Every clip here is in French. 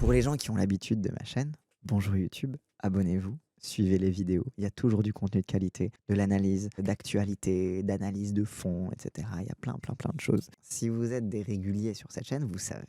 Pour les gens qui ont l'habitude de ma chaîne, bonjour YouTube, abonnez-vous, suivez les vidéos. Il y a toujours du contenu de qualité, de l'analyse d'actualité, d'analyse de fond, etc. Il y a plein de choses. Si vous êtes des réguliers sur cette chaîne, vous savez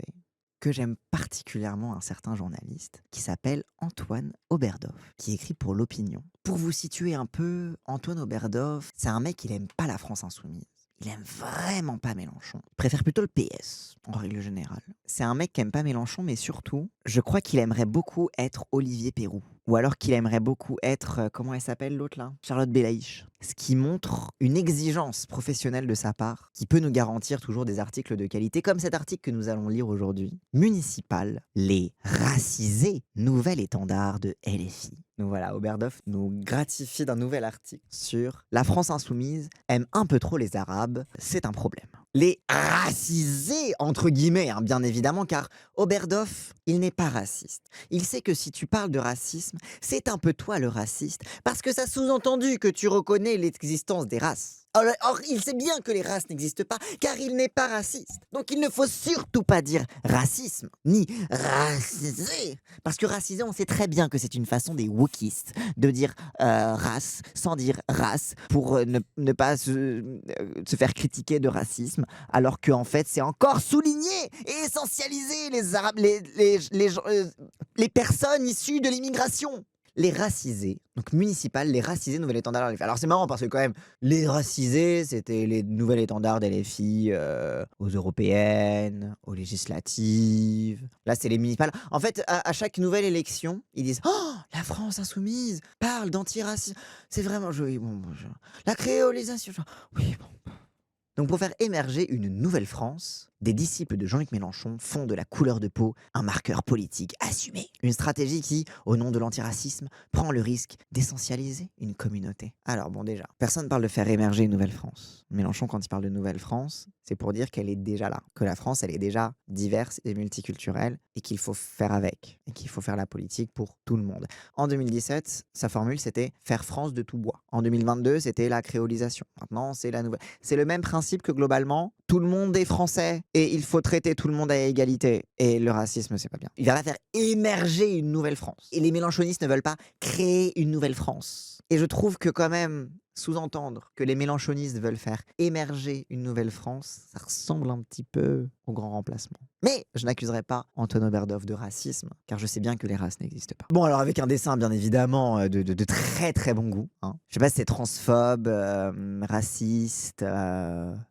que j'aime particulièrement un certain journaliste qui s'appelle Antoine Oberdoff, qui écrit pour L'Opinion. Pour vous situer un peu, Antoine Oberdoff, c'est un mec qui n'aime pas la France insoumise. Il aime vraiment pas Mélenchon. Il préfère plutôt le PS, en règle générale. C'est un mec qui aime pas Mélenchon, mais surtout, je crois qu'il aimerait beaucoup être Olivier Pérou. Ou alors qu'il aimerait beaucoup être, comment elle s'appelle l'autre là? Charlotte Belaïch. Ce qui montre une exigence professionnelle de sa part, qui peut nous garantir toujours des articles de qualité, comme cet article que nous allons lire aujourd'hui. Municipal, les racisés, nouvel étendard de LFI. Donc voilà, Oberdoff nous gratifie d'un nouvel article sur la France insoumise aime un peu trop les Arabes, c'est un problème. Les racisés, entre guillemets, hein, bien évidemment, car Oberdoff, il n'est pas raciste. Il sait que si tu parles de racisme, c'est un peu toi le raciste, parce que ça sous-entendu que tu reconnais l'existence des races. Or, il sait bien que les races n'existent pas, car il n'est pas raciste. Donc il ne faut surtout pas dire racisme, ni racisé. Parce que racisé, on sait très bien que c'est une façon des wokistes de dire race, sans dire race, pour ne pas se faire critiquer de racisme, alors qu'en fait, c'est encore souligner et essentialiser les Arabes, les personnes issues de l'immigration. Les racisés, donc municipales, les racisés nouvel étendard LFI. Alors c'est marrant parce que quand même, les racisés, c'était les nouvelles étendards LFI aux européennes, aux législatives. Là, c'est les municipales. En fait, à chaque nouvelle élection, ils disent « Oh, la France insoumise parle d'antiracisme. » C'est vraiment joli. Bon, la créolisation. Oui, bon. Donc pour faire émerger une nouvelle France, des disciples de Jean-Luc Mélenchon font de la couleur de peau un marqueur politique assumé. Une stratégie qui, au nom de l'antiracisme, prend le risque d'essentialiser une communauté. Alors bon déjà, personne ne parle de faire émerger une nouvelle France. Mélenchon, quand il parle de nouvelle France, c'est pour dire qu'elle est déjà là. Que la France, elle est déjà diverse et multiculturelle et qu'il faut faire avec. Et qu'il faut faire la politique pour tout le monde. En 2017, sa formule, c'était faire France de tout bois. En 2022, c'était la créolisation. Maintenant, c'est la nouvelle. C'est le même principe que globalement, tout le monde est français et il faut traiter tout le monde à égalité. Et le racisme, c'est pas bien. Il va faire émerger une nouvelle France. Et les mélenchonistes ne veulent pas créer une nouvelle France. Et je trouve que quand même, sous-entendre que les mélenchonistes veulent faire émerger une nouvelle France, ça ressemble un petit peu au grand remplacement. Mais je n'accuserai pas Antoine Oberdoff de racisme, car je sais bien que les races n'existent pas. Bon, alors avec un dessin bien évidemment de très bon goût. Hein. Je sais pas si c'est transphobe, raciste, je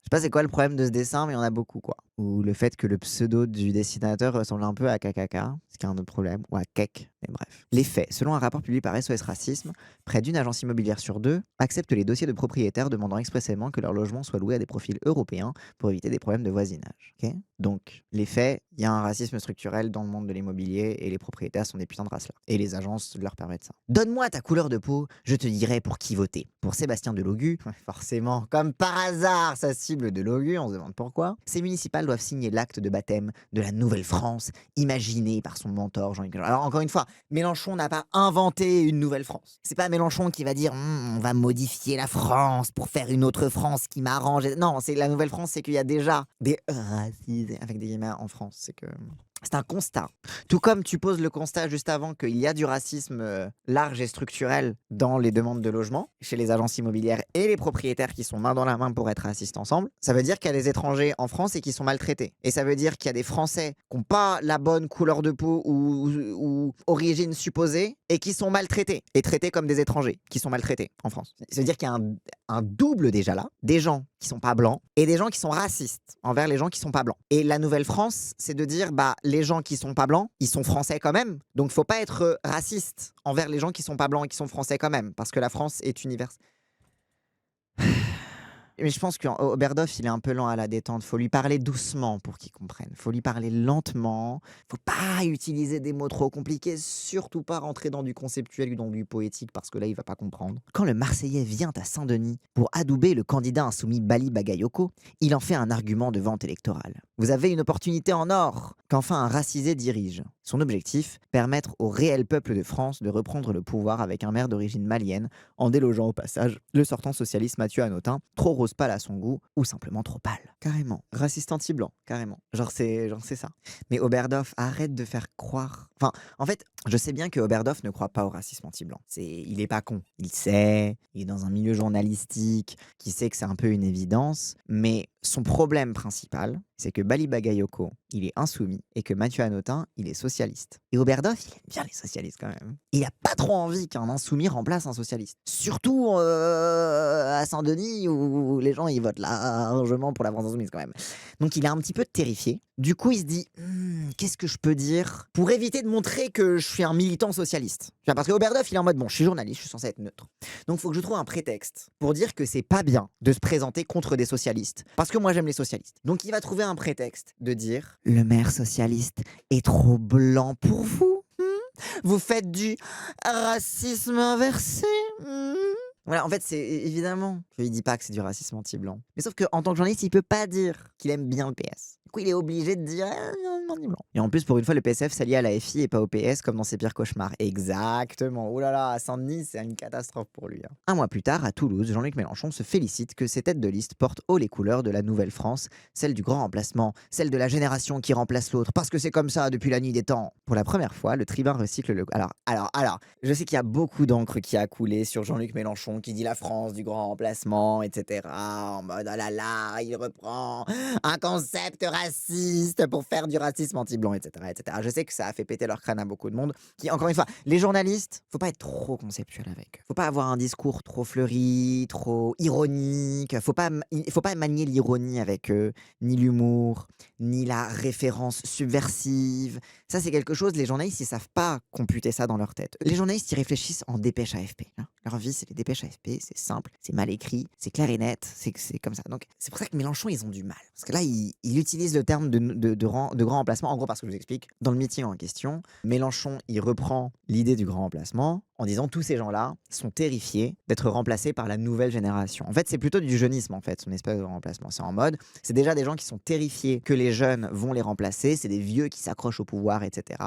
sais pas c'est quoi le problème de ce dessin, mais il y en a beaucoup quoi. Ou le fait que le pseudo du dessinateur ressemble un peu à KKK, ce qui est un autre problème, ou à Kek, mais bref. Les faits, selon un rapport publié par SOS Racisme, près d'une agence immobilière sur deux accepte les dossiers de propriétaires demandant expressément que leur logement soit loué à des profils européens pour éviter des problèmes de voisinage. Okay, donc, les faits, il y a un racisme structurel dans le monde de l'immobilier et les propriétaires sont des putains de race-là. Et les agences leur permettent ça. Donne-moi ta couleur de peau, je te dirai pour qui voter. Pour Sébastien Delogu, forcément, comme par hasard, ça cible Delogu, on se demande pourquoi. Ces municipales doivent signer l'acte de baptême de la nouvelle France, imaginée par son mentor Jean-Luc Mélenchon. Alors encore une fois, Mélenchon n'a pas inventé une nouvelle France. C'est pas Mélenchon qui va dire on va modifier la France pour faire une autre France qui m'arrange. Non, c'est la nouvelle France, c'est qu'il y a déjà des racisés avec des guillemets en France. C'est un constat. Tout comme tu poses le constat juste avant qu'il y a du racisme large et structurel dans les demandes de logement, chez les agences immobilières et les propriétaires qui sont main dans la main pour être racistes ensemble, ça veut dire qu'il y a des étrangers en France et qui sont maltraités. Et ça veut dire qu'il y a des Français qui n'ont pas la bonne couleur de peau ou origine supposée et qui sont maltraités. Et traités comme des étrangers qui sont maltraités en France. Ça veut dire qu'il y a un double déjà là, des gens qui sont pas blancs et des gens qui sont racistes envers les gens qui sont pas blancs. Et la nouvelle France, c'est de dire bah les gens qui sont pas blancs, ils sont français quand même. Donc faut pas être raciste envers les gens qui sont pas blancs et qui sont français quand même parce que la France est universelle. Mais je pense qu'Oberdoff, il est un peu lent à la détente. Faut lui parler doucement pour qu'il comprenne. Faut lui parler lentement. Faut pas utiliser des mots trop compliqués. Surtout pas rentrer dans du conceptuel ou dans du poétique parce que là, il va pas comprendre. Quand le Marseillais vient à Saint-Denis pour adouber le candidat insoumis Bali Bagayoko, il en fait un argument de vente électorale. Vous avez une opportunité en or qu'enfin un racisé dirige. Son objectif, permettre au réel peuple de France de reprendre le pouvoir avec un maire d'origine malienne en délogeant au passage le sortant socialiste Mathieu Hanotin, trop rose pâle à son goût, ou simplement trop pâle. Carrément. Raciste anti-blanc, carrément. Genre c'est ça. Mais Oberdorf, arrête de faire croire. Enfin, en fait, je sais bien que Oberdorf ne croit pas au racisme anti-blanc. Il est pas con. Il sait, il est dans un milieu journalistique qui sait que c'est un peu une évidence. Mais son problème principal, c'est que Bali Bagayoko, il est insoumis et que Mathieu Hanotin, il est socialiste. Et Oberdorf, il aime bien les socialistes quand même. Il a pas trop envie qu'un insoumis remplace un socialiste. Surtout à Saint-Denis où les gens ils votent largement pour la France insoumise quand même. Donc il est un petit peu terrifié. Du coup, il se dit qu'est-ce que je peux dire pour éviter de montrer que je suis un militant socialiste. Tu vois, parce que Oberdorf, il est en mode bon, je suis journaliste, je suis censé être neutre. Donc il faut que je trouve un prétexte pour dire que c'est pas bien de se présenter contre des socialistes. Parce que moi j'aime les socialistes. Donc il va trouver un prétexte de dire le maire socialiste est trop blanc pour vous. Vous faites du racisme inversé. Voilà, en fait, c'est évidemment qu'il dit pas que c'est du racisme anti-blanc. Mais sauf qu'en tant que journaliste, il peut pas dire qu'il aime bien le PS. Du coup, il est obligé de dire anti-blanc. Et en plus, pour une fois, le PSF s'allie à la FI et pas au PS comme dans ses pires cauchemars. Exactement. Oh là là, à Saint-Denis, c'est une catastrophe pour lui. Un mois plus tard, à Toulouse, Jean-Luc Mélenchon se félicite que ses têtes de liste portent haut les couleurs de la nouvelle France, celle du grand remplacement, celle de la génération qui remplace l'autre, parce que c'est comme ça depuis la nuit des temps. Pour la première fois, le tribun recycle le... Alors, je sais qu'il y a beaucoup d'encre qui a coulé sur Jean-Luc Mélenchon, qui dit la France du grand remplacement, etc. En mode, oh là là, il reprend un concept raciste pour faire du racisme anti-blanc, etc., etc. Je sais que ça a fait péter leur crâne à beaucoup de monde. Qui, encore une fois, les journalistes, faut pas être trop conceptuel avec eux. Faut pas avoir un discours trop fleuri, trop ironique. Il faut pas manier l'ironie avec eux, ni l'humour, ni la référence subversive. Ça, c'est quelque chose, les journalistes, ils savent pas computer ça dans leur tête. Les journalistes, ils réfléchissent en dépêche AFP. Leur vie, c'est les dépêches AFP, c'est simple, c'est mal écrit, c'est clair et net, c'est comme ça. Donc, c'est pour ça que Mélenchon, ils ont du mal. Parce que là, il utilise le terme de grand remplacement. En gros, parce que je vous explique, dans le meeting en question, Mélenchon, il reprend l'idée du grand remplacement en disant tous ces gens-là sont terrifiés d'être remplacés par la nouvelle génération. En fait, c'est plutôt du jeunisme, en fait, son espèce de remplacement. C'est en mode, c'est déjà des gens qui sont terrifiés que les jeunes vont les remplacer, c'est des vieux qui s'accrochent au pouvoir, etc.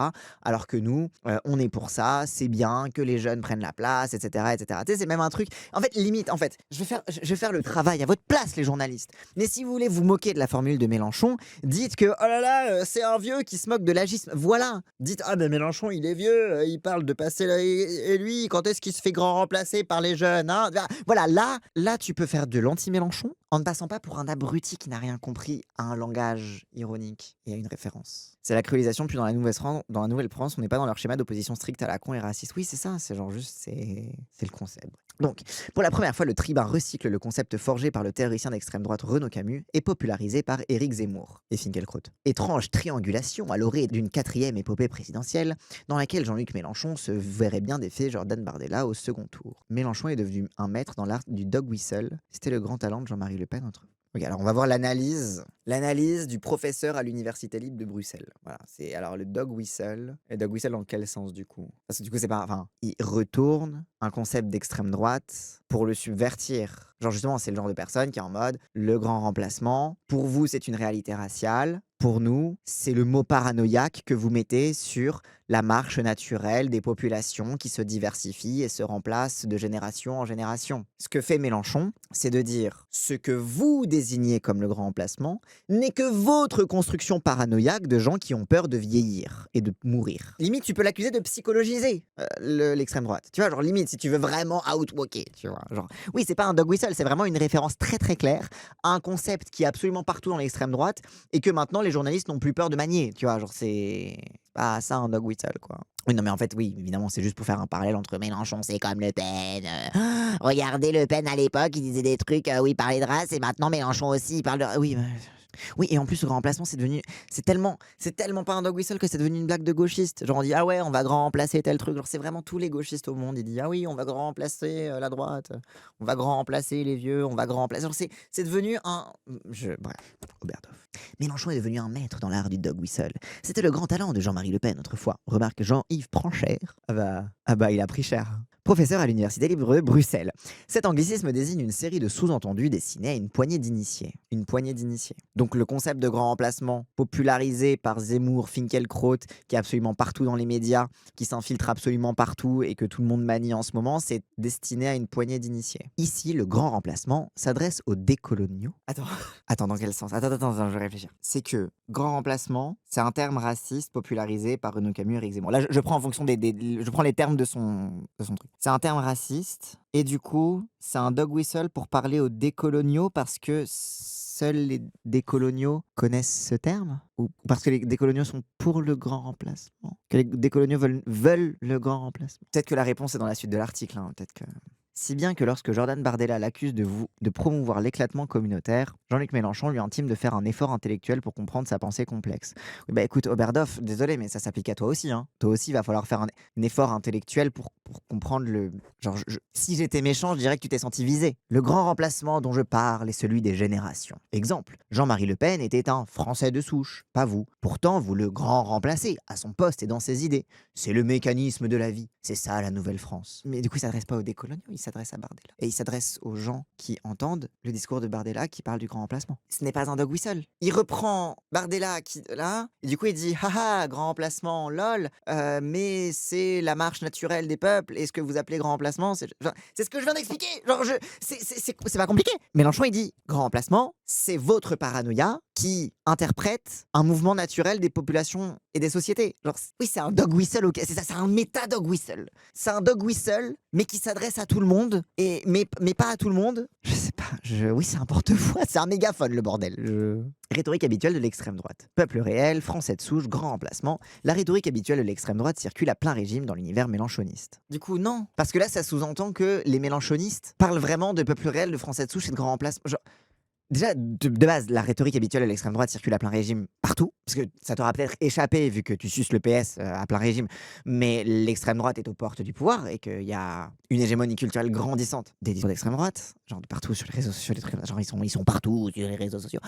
Alors que nous, on est pour ça, c'est bien que les jeunes prennent la place, etc., etc. Tu sais, c'est même un truc. En fait, limite, je vais faire le travail à votre place, les journalistes. Mais si vous voulez vous moquer de la formule de Mélenchon, dites que, oh là là, c'est un vieux qui se moque de l'agisme. Voilà. Dites, ah ben Mélenchon, il est vieux, il parle de passer là, et lui, quand est-ce qu'il se fait grand remplacer par les jeunes, hein? Voilà, là, tu peux faire de l'anti-Mélenchon en ne passant pas pour un abruti qui n'a rien compris à un langage ironique et à une référence. C'est la cruelisation, puis dans la Nouvelle-France, on n'est pas dans leur schéma d'opposition stricte à la con et raciste. Oui, c'est ça, c'est genre juste, c'est le concept. Donc, pour la première fois, le tribun recycle le concept forgé par le théoricien d'extrême droite Renaud Camus et popularisé par Éric Zemmour et Finkielkraut. Étrange triangulation à l'orée d'une 4e épopée présidentielle dans laquelle Jean-Luc Mélenchon se verrait bien défier Jordan Bardella au second tour. Mélenchon est devenu un maître dans l'art du dog whistle. C'était le grand talent de Jean-Marie Le Pen entre... Ok, alors on va voir l'analyse du professeur à l'université libre de Bruxelles. Voilà, c'est alors le dog whistle. Et dog whistle dans quel sens du coup? Parce que du coup c'est pas, enfin, il retourne un concept d'extrême droite pour le subvertir. Genre justement, c'est le genre de personne qui est en mode le grand remplacement. Pour vous, c'est une réalité raciale. Pour nous, c'est le mot paranoïaque que vous mettez sur la marche naturelle des populations qui se diversifient et se remplacent de génération en génération. Ce que fait Mélenchon, c'est de dire ce que vous désignez comme le grand remplacement n'est que votre construction paranoïaque de gens qui ont peur de vieillir et de mourir. Limite, tu peux l'accuser de psychologiser l'extrême droite. Tu vois, genre limite, si tu veux vraiment outwalker, tu vois. Genre, oui, c'est pas un dog whistle, c'est vraiment une référence très très claire à un concept qui est absolument partout dans l'extrême droite et que maintenant les journalistes n'ont plus peur de manier. Tu vois, genre c'est pas ça un dog whistle, quoi. Oui, non, mais en fait, oui, évidemment, c'est juste pour faire un parallèle entre Mélenchon, c'est comme Le Pen. Regardez Le Pen à l'époque, il disait des trucs, oui, il parlait de race, et maintenant Mélenchon aussi, il parle de... Oui, oui, et en plus, le grand remplacement, c'est tellement pas un dog whistle que c'est devenu une blague de gauchiste. Genre, on dit, ah ouais, on va grand remplacer tel truc. Genre, c'est vraiment tous les gauchistes au monde. Ils disent, ah oui, on va grand remplacer la droite, on va grand remplacer les vieux, on va grand remplacer. Genre, c'est devenu un. Bref, Oberdorf. Mélenchon est devenu un maître dans l'art du dog whistle. C'était le grand talent de Jean-Marie Le Pen autrefois. Remarque Jean-Yves Pranchère. Ah bah, il a pris cher. professeur à l'Université libre de Bruxelles. Cet anglicisme désigne une série de sous-entendus destinés à une poignée d'initiés. Une poignée d'initiés. Donc le concept de grand remplacement, popularisé par Zemmour, Finkielkraut, qui est absolument partout dans les médias, qui s'infiltre absolument partout et que tout le monde manie en ce moment, c'est destiné à une poignée d'initiés. Ici, le grand remplacement s'adresse aux décoloniaux. Attends, dans quel sens? Attends, je vais réfléchir. C'est que grand remplacement, c'est un terme raciste popularisé par Renaud Camus et Éric Zemmour. Là, je prends en fonction je prends les termes de son truc. C'est un terme raciste et du coup, c'est un dog whistle pour parler aux décoloniaux parce que seuls les décoloniaux connaissent ce terme? Ou parce que les décoloniaux sont pour le grand remplacement? Que les décoloniaux veulent le grand remplacement? Peut-être que la réponse est dans la suite de l'article, hein, peut-être que... Si bien que lorsque Jordan Bardella l'accuse de promouvoir l'éclatement communautaire, Jean-Luc Mélenchon lui intime de faire un effort intellectuel pour comprendre sa pensée complexe. Oui, bah écoute, Oberdoff, désolé, mais ça s'applique à toi aussi. Hein. Toi aussi, il va falloir faire un effort intellectuel pour comprendre le... Genre, si j'étais méchant, je dirais que tu t'es senti visé. Le grand remplacement dont je parle est celui des générations. Exemple, Jean-Marie Le Pen était un Français de souche, pas vous. Pourtant, vous le grand remplacez, à son poste et dans ses idées. C'est le mécanisme de la vie. C'est ça, la nouvelle France. Mais du coup, il s'adresse pas aux décoloniaux, il s'adresse à Bardella. Et il s'adresse aux gens qui entendent le discours de Bardella qui parle du grand remplacement. Ce n'est pas un dog whistle. Il reprend Bardella là, et du coup il dit haha, grand remplacement, lol, mais c'est la marche naturelle des peuples, et ce que vous appelez grand remplacement, c'est ce que je viens d'expliquer. Genre, c'est pas compliqué. Mélenchon il dit grand remplacement, c'est votre paranoïa qui interprète un mouvement naturel des populations et des sociétés. Genre, oui, c'est un dog whistle, ok, c'est ça, c'est un méta dog whistle. C'est un dog whistle, mais qui s'adresse à tout le monde, mais pas à tout le monde. Je sais pas, oui, c'est un porte-voix, c'est un mégaphone, le bordel. Rhétorique habituelle de l'extrême droite. Peuple réel, français de souche, grand remplacement. La rhétorique habituelle de l'extrême droite circule à plein régime dans l'univers mélenchoniste. Du coup, non. Parce que là, ça sous-entend que les mélenchonistes parlent vraiment de peuple réel, de français de souche et de grand remplacement. Genre, déjà, de base, la rhétorique habituelle de l'extrême droite circule à plein régime partout, parce que ça t'aura peut-être échappé vu que tu suces le PS à plein régime, mais l'extrême droite est aux portes du pouvoir et qu'il y a une hégémonie culturelle grandissante des discours d'extrême droite, genre de partout sur les réseaux sociaux, genre ils sont partout sur les réseaux sociaux.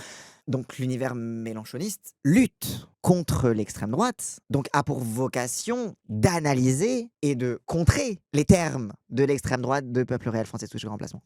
Donc l'univers mélenchoniste lutte contre l'extrême droite, donc a pour vocation d'analyser et de contrer les termes de l'extrême droite de peuple réel, français souche, grand remplacement.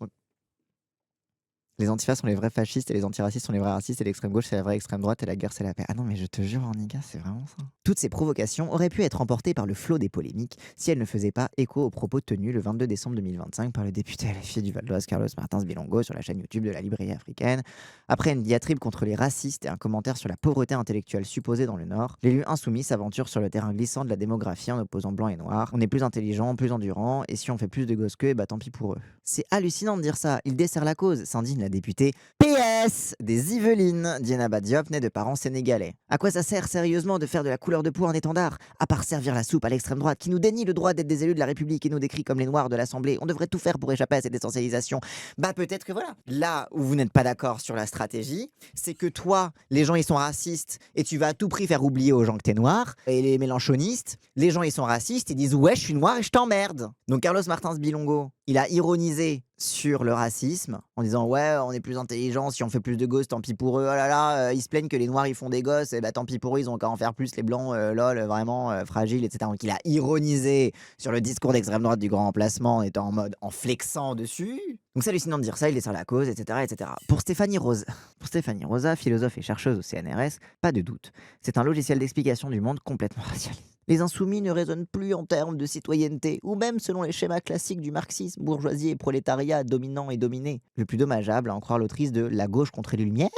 Les antifas sont les vrais fascistes et les antiracistes sont les vrais racistes et l'extrême gauche c'est la vraie extrême droite et la guerre c'est la paix. Ah non mais je te jure Orniga, c'est vraiment ça. Toutes ces provocations auraient pu être emportées par le flot des polémiques si elles ne faisaient pas écho aux propos tenus le 22 décembre 2025 par le député LFI du Val d'Oise Carlos Martins Bilongo sur la chaîne YouTube de la Librairie africaine. Après une diatribe contre les racistes et un commentaire sur la pauvreté intellectuelle supposée dans le Nord, l'élu insoumis s'aventure sur le terrain glissant de la démographie en opposant blanc et noir. On est plus intelligent, plus endurant et si on fait plus de gosses qu'eux, bah tant pis pour eux. C'est hallucinant de dire ça, il dessert la cause, s'indigne la députée PS des Yvelines. Dieynaba Diop naît de parents sénégalais. À quoi ça sert sérieusement de faire de la couleur de peau un étendard? À part servir la soupe à l'extrême droite qui nous dénie le droit d'être des élus de la République et nous décrit comme les noirs de l'Assemblée. On devrait tout faire pour échapper à cette essentialisation. Bah peut-être que voilà. Là où vous n'êtes pas d'accord sur la stratégie, c'est que toi, les gens ils sont racistes et tu vas à tout prix faire oublier aux gens que t'es noir. Et les mélenchonistes, les gens ils sont racistes, ils disent ouais je suis noir et je t'emmerde. Donc Carlos Martins Bilongo, il a ironisé sur le racisme en disant ouais on est plus intelligent si on fait plus de gosses tant pis pour eux, oh là là ils se plaignent que les noirs ils font des gosses et bah tant pis pour eux ils ont qu'à en faire plus les blancs lol vraiment fragiles etc. Donc il a ironisé sur le discours d'extrême droite du grand remplacement en étant en mode en flexant dessus. Donc c'est hallucinant de dire ça, il dessert la cause etc. Pour Stéphanie Rosa, philosophe et chercheuse au CNRS, pas de doute, c'est un logiciel d'explication du monde complètement racialiste. Les insoumis ne raisonnent plus en termes de citoyenneté, ou même selon les schémas classiques du marxisme, bourgeoisie et prolétariat, dominant et dominé. Le plus dommageable, à en croire l'autrice de La gauche contre les Lumières,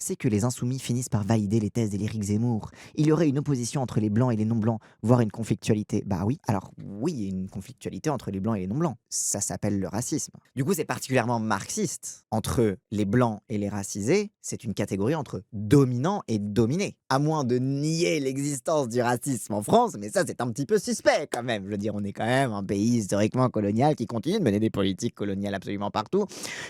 c'est que les insoumis finissent par valider les thèses d'Éric Zemmour. Il y aurait une opposition entre les blancs et les non-blancs, voire une conflictualité. Bah oui, alors oui, il y a une conflictualité entre les blancs et les non-blancs. Ça s'appelle le racisme. Du coup, c'est particulièrement marxiste. Entre les blancs et les racisés, c'est une catégorie entre dominant et dominé. À moins de nier l'existence du racisme en France, mais ça c'est un petit peu suspect quand même. Je veux dire, on est quand même un pays historiquement colonial qui continue de mener des politiques coloniales absolument partout,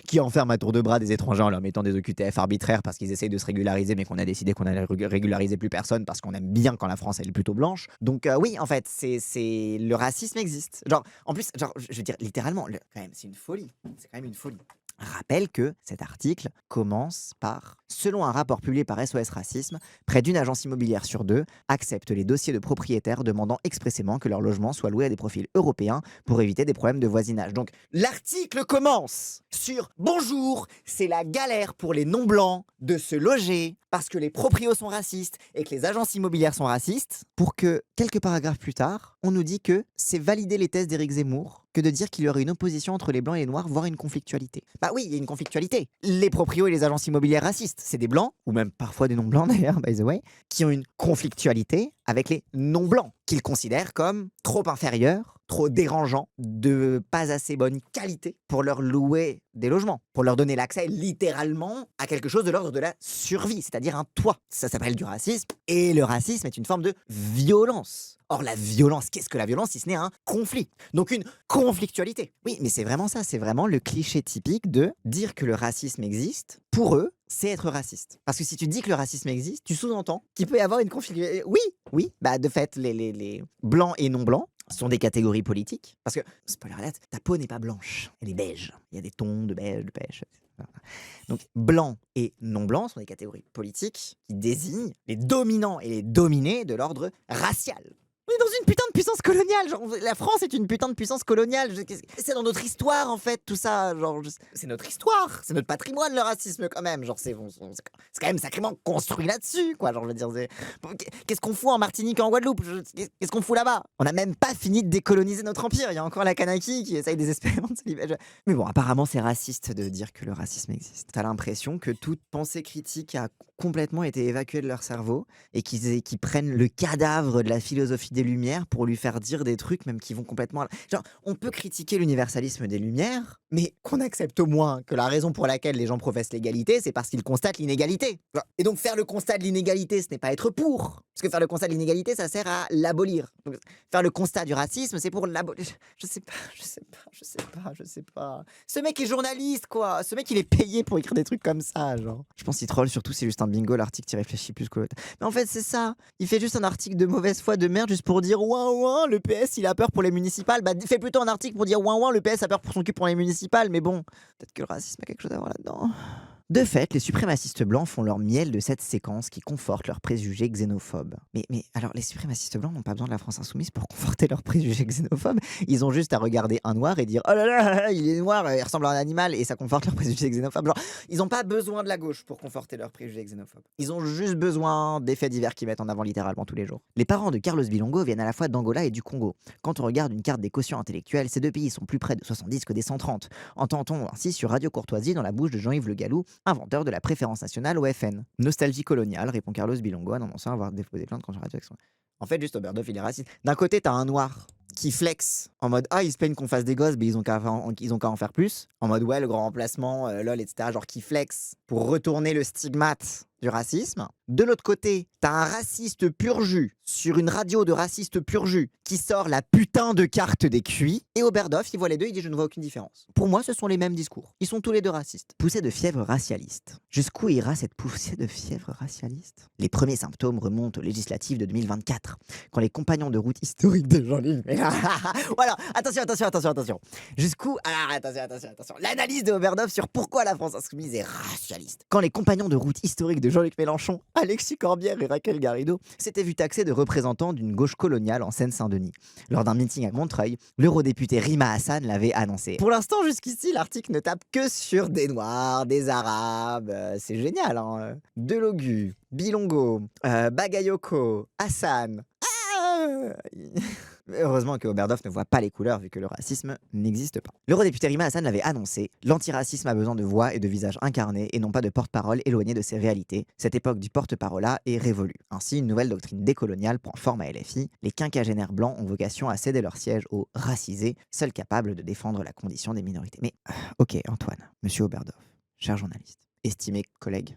qui enferme à tour de bras des étrangers en leur mettant des OQTF arbitraires parce qu'ils essayent de se régulariser, mais qu'on a décidé qu'on allait régulariser plus personne parce qu'on aime bien quand la France elle est plutôt blanche. Donc oui, en fait, c'est le racisme existe. Genre, en plus, genre, je veux dire littéralement, quand même, c'est une folie. C'est quand même une folie. rappelle que cet article commence par selon un rapport publié par SOS Racisme, près d'une agence immobilière sur deux accepte les dossiers de propriétaires demandant expressément que leur logement soit loué à des profils européens pour éviter des problèmes de voisinage. Donc l'article commence sur bonjour, c'est la galère pour les non-blancs de se loger parce que les proprios sont racistes et que les agences immobilières sont racistes, pour que quelques paragraphes plus tard, on nous dit que c'est valider les thèses d'Éric Zemmour que de dire qu'il y aurait une opposition entre les blancs et les noirs, voire une conflictualité. Bah oui, il y a une conflictualité. Les proprios et les agences immobilières racistes, c'est des blancs, ou même parfois des non-blancs d'ailleurs, by the way, qui ont une conflictualité avec les non-blancs, qu'ils considèrent comme trop inférieurs, trop dérangeants, de pas assez bonne qualité pour leur louer des logements, pour leur donner l'accès littéralement à quelque chose de l'ordre de la survie, c'est-à-dire un toit. Ça s'appelle du racisme, et le racisme est une forme de violence. Or, la violence, qu'est-ce que la violence si ce n'est un conflit? Donc une conflictualité. Oui, mais c'est vraiment ça, c'est vraiment le cliché typique de dire que le racisme existe, pour eux, c'est être raciste. Parce que si tu dis que le racisme existe, tu sous-entends qu'il peut y avoir une conflictualité. Oui, bah de fait, les blancs et non-blancs sont des catégories politiques. Parce que, spoiler alert, ta peau n'est pas blanche, elle est beige. Il y a des tons de beige, de pêche. Voilà. Donc, blanc et non-blanc sont des catégories politiques qui désignent les dominants et les dominés de l'ordre racial. On est dans une putain de puissance coloniale, genre la France est une putain de puissance coloniale, c'est dans notre histoire en fait tout ça, genre c'est notre histoire, c'est notre patrimoine le racisme quand même, genre c'est quand même sacrément construit là-dessus quoi, genre je veux dire qu'est-ce qu'on fout en Martinique et en Guadeloupe, qu'est-ce qu'on fout là-bas? On n'a même pas fini de décoloniser notre empire, il y a encore la Kanaki qui essaye désespérément de se libérer. Mais bon, apparemment c'est raciste de dire que le racisme existe. T'as l'impression que toute pensée critique a complètement été évacuée de leur cerveau et qu'ils prennent le cadavre de la philosophie des Lumières pour lui faire dire des trucs même qui vont complètement... Genre, on peut critiquer l'universalisme des Lumières, mais qu'on accepte au moins que la raison pour laquelle les gens professent l'égalité, c'est parce qu'ils constatent l'inégalité. Et donc faire le constat de l'inégalité, ce n'est pas être pour. Parce que faire le constat de l'inégalité, ça sert à l'abolir. Donc, faire le constat du racisme, c'est pour l'abolir. Je sais pas. Ce mec est journaliste, quoi. Ce mec, il est payé pour écrire des trucs comme ça, genre. Je pense qu'il troll, surtout c'est juste un bingo, l'article qui réfléchit plus que l'autre. Mais en fait, c'est ça. Il fait juste un article de mauvaise foi, de merde, juste pour dire ouin, le PS, il a peur pour les municipales. Bah, fais plutôt un article pour dire ouin, le PS a peur pour son cul pour les municipales. Mais bon, peut-être que le racisme a quelque chose à voir là-dedans. De fait, les suprémacistes blancs font leur miel de cette séquence qui conforte leurs préjugés xénophobes. Mais alors, les suprémacistes blancs n'ont pas besoin de la France insoumise pour conforter leurs préjugés xénophobes. Ils ont juste à regarder un noir et dire « Oh là là, il est noir, il ressemble à un animal » et ça conforte leurs préjugés xénophobes. Genre, ils n'ont pas besoin de la gauche pour conforter leurs préjugés xénophobes. Ils ont juste besoin des faits divers qu'ils mettent en avant littéralement tous les jours. Les parents de Carlos Bilongo viennent à la fois d'Angola et du Congo. Quand on regarde une carte des quotients intellectuels, ces deux pays sont plus près de 70 que des 130. Entend-on ainsi sur Radio Courtoisie dans la bouche de Jean-Yves Le Gallou, inventeur de la préférence nationale au FN. Nostalgie coloniale, répond Carlos Bilongo, annonçant avoir déposé plainte contre Radio Action. En fait, juste Oberdoff, il est raciste. D'un côté, t'as un noir qui flex en mode ils se plaignent qu'on fasse des gosses, mais ils ont qu'à en faire plus. En mode ouais, le grand remplacement, lol, etc. Genre qui flex pour retourner le stigmate du racisme. De l'autre côté, t'as un raciste pur jus sur une radio de raciste pur jus qui sort la putain de carte des QI. Et Oberdoff, il voit les deux, il dit je ne vois aucune différence. Pour moi, ce sont les mêmes discours. Ils sont tous les deux racistes. Poussée de fièvre racialiste. Jusqu'où ira cette poussée de fièvre racialiste? Les premiers symptômes remontent aux législatives de 2024, quand les compagnons de route historiques de Jean-Luc Mélenchon... Voilà, attention. Jusqu'où... Alors, attention. L'analyse de Oberdoff sur pourquoi la France insoumise est racialiste. Quand les compagnons de route historiques de Jean-Luc Mélenchon, Alexis Corbière et Raquel Garrido s'étaient vus taxés de représentants d'une gauche coloniale en Seine-Saint-Denis. Lors d'un meeting à Montreuil, l'eurodéputé Rima Hassan l'avait annoncé. Pour l'instant, jusqu'ici, l'article ne tape que sur des Noirs, des Arabes. C'est génial, hein. Delogu, Bilongo, Bagayoko, Hassan. Heureusement que Oberdoff ne voit pas les couleurs vu que le racisme n'existe pas. L'eurodéputé Rima Hassan l'avait annoncé, l'antiracisme a besoin de voix et de visages incarnés et non pas de porte-parole éloignés de ses réalités. Cette époque du porte-parole-là est révolue. Ainsi, une nouvelle doctrine décoloniale prend forme à LFI. Les quinquagénaires blancs ont vocation à céder leur siège aux racisés, seuls capables de défendre la condition des minorités. Mais, ok Antoine, monsieur Oberdoff, cher journaliste, estimé collègue...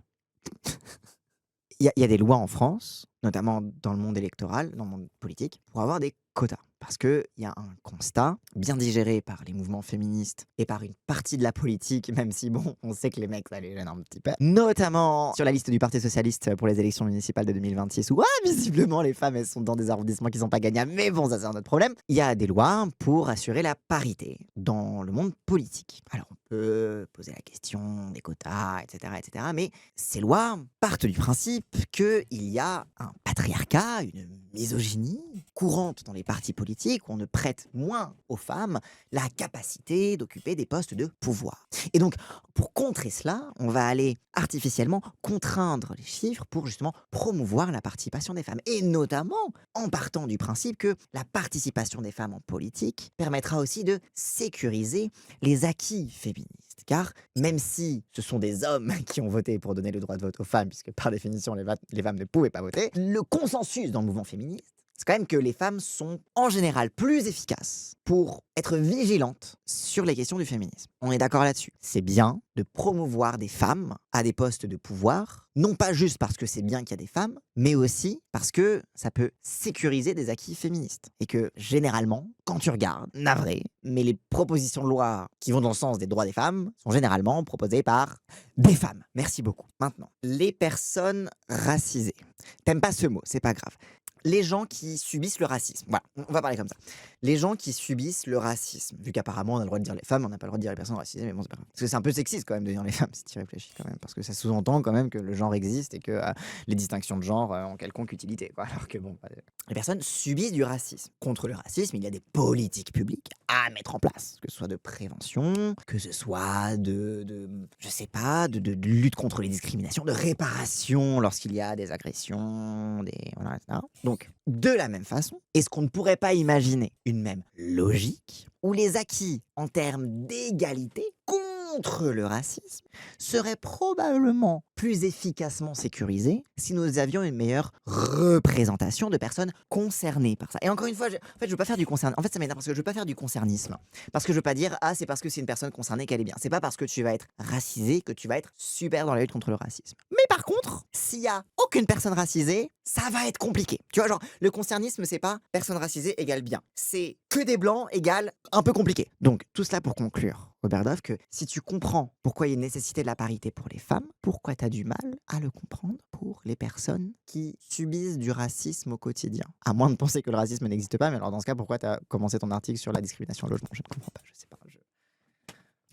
Il y a des lois en France, notamment dans le monde électoral, dans le monde politique, pour avoir des quotas. Parce qu'il y a un constat, bien digéré par les mouvements féministes et par une partie de la politique, même si bon, on sait que les mecs, ça les gêne un petit peu. Notamment sur la liste du Parti Socialiste pour les élections municipales de 2026, où visiblement les femmes, elles sont dans des arrondissements qui sont pas gagnables, mais bon, ça c'est un autre problème. Il y a des lois pour assurer la parité dans le monde politique. Alors, peut poser la question des quotas, etc. Mais ces lois partent du principe qu'il y a un patriarcat, une misogynie courante dans les partis politiques où on ne prête moins aux femmes la capacité d'occuper des postes de pouvoir. Et donc, pour contrer cela, on va aller artificiellement contraindre les chiffres pour justement promouvoir la participation des femmes. Et notamment en partant du principe que la participation des femmes en politique permettra aussi de sécuriser les acquis féministes. Car même si ce sont des hommes qui ont voté pour donner le droit de vote aux femmes, puisque par définition les femmes ne pouvaient pas voter, le consensus dans le mouvement féministe, c'est quand même que les femmes sont en général plus efficaces pour être vigilantes sur les questions du féminisme. On est d'accord là-dessus. C'est bien de promouvoir des femmes à des postes de pouvoir, non pas juste parce que c'est bien qu'il y a des femmes, mais aussi parce que ça peut sécuriser des acquis féministes. Et que généralement, quand tu regardes, navré, mais les propositions de loi qui vont dans le sens des droits des femmes sont généralement proposées par des femmes. Merci beaucoup. Maintenant, les personnes racisées. T'aimes pas ce mot, c'est pas grave. Les gens qui subissent le racisme. Voilà, on va parler comme ça. Les gens qui subissent le racisme. Vu qu'apparemment, on a le droit de dire les femmes, on n'a pas le droit de dire les personnes racisées, mais bon, c'est pas grave. Parce que c'est un peu sexiste quand même de dire les femmes, si tu y réfléchis quand même. Parce que ça sous-entend quand même que le genre existe et que les distinctions de genre ont quelconque utilité, quoi. Alors que bon, les personnes subissent du racisme. Contre le racisme, il y a des politiques publiques à mettre en place. Que ce soit de prévention, que ce soit je sais pas, de lutte contre les discriminations, de réparation lorsqu'il y a des agressions, voilà, etc. Donc, de la même façon, est-ce qu'on ne pourrait pas imaginer une même logique où les acquis en termes d'égalité contre le racisme seraient probablement plus efficacement sécurisés si nous avions une meilleure représentation de personnes concernées par ça. Et encore une fois, je veux pas faire du concernisme. En fait, ça m'énerve parce que je veux pas faire du concernisme. Parce que je veux pas dire, c'est parce que c'est une personne concernée qu'elle est bien. C'est pas parce que tu vas être racisé que tu vas être super dans la lutte contre le racisme. Mais par contre, s'il y a aucune personne racisée, ça va être compliqué. Tu vois, genre, le concernisme, c'est pas personne racisée égale bien. C'est que des blancs égale un peu compliqué. Donc, tout cela pour conclure, Robert Dove, que si tu comprends pourquoi il y a une nécessité de la parité pour les femmes, pourquoi tu as du mal à le comprendre pour les personnes qui subissent du racisme au quotidien. À moins de penser que le racisme n'existe pas, mais alors dans ce cas, pourquoi tu as commencé ton article sur la discrimination au logement? Je ne comprends pas, je sais pas.